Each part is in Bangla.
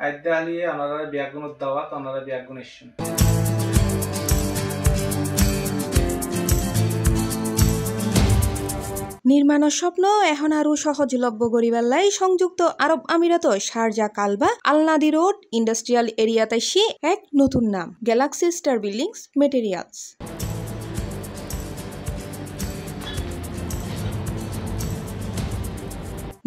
আইদালিয়ে আনারা বিয়াগুনত দাওয়াত আনারা বিয়াগুন ইসুন নির্মাণের স্বপ্ন এখন আরও সহজলভ্য করিবার সংযুক্ত আরব আমিরাত শারজা কালবা আলনাদি রোড ইন্ডাস্ট্রিয়াল এরিয়াতে এক নতুন নাম গ্যালাক্সি স্টার বিল্ডিংস মেটেরিয়ালস।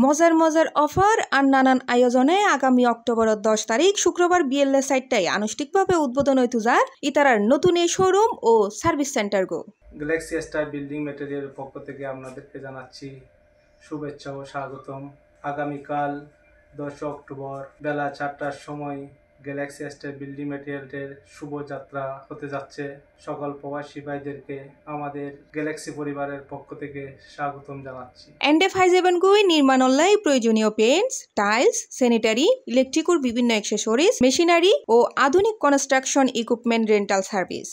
মজার মজার অফার আর নানান আয়োজনে আগামী অক্টোবরের 10 তারিখ শুক্রবার বিএলএ সাইটটাই আনুষ্ঠানিকভাবে উদ্বোধন হইতে যার ইতারার নতুন এই শোরুম ও সার্ভিস সেন্টার গো। গ্যালাক্সি স্টার বিল্ডিং মেটেরিয়ালের পক্ষ থেকে আপনাদেরকে জানাচ্ছি শুভেচ্ছা ও স্বাগতম। আগামীকাল 10 অক্টোবর বেলা 4টার সময় গ্যালাক্সি স্টার বিল্ডিং মেটেরিয়ালের শুভযাত্রা হতে যাচ্ছে। সকল প্রবাসী ভাইদেরকে আমাদের গ্যালাক্সি পরিবারের পক্ষ থেকে স্বাগতম জানাচ্ছি। এন্ডেফ হাইজেবেন গুই নির্মাণ অনলাই প্রয়োজনীয় পেইন্টস, টাইলস, স্যানিটারি, ইলেকট্রিক্যাল বিভিন্ন অ্যাক্সেসরিজ, মেশিনারি ও আধুনিক কনস্ট্রাকশন ইকুইপমেন্ট রেন্টাল সার্ভিস।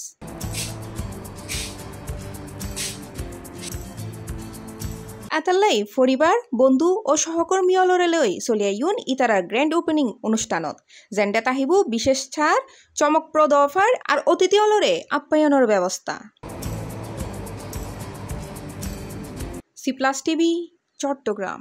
আতাল্লাই পরিবার বন্ধু ও সহকর্মী অলরে লই চলিয়াইন ইতারার গ্র্যান্ড ওপেনিং অনুষ্ঠানত যেন্ডে তাহিব বিশেষ ছাড় চমকপ্রদ অফার আর অতিথি অলরে আপ্যায়নের ব্যবস্থা। C plus TV Chittagong.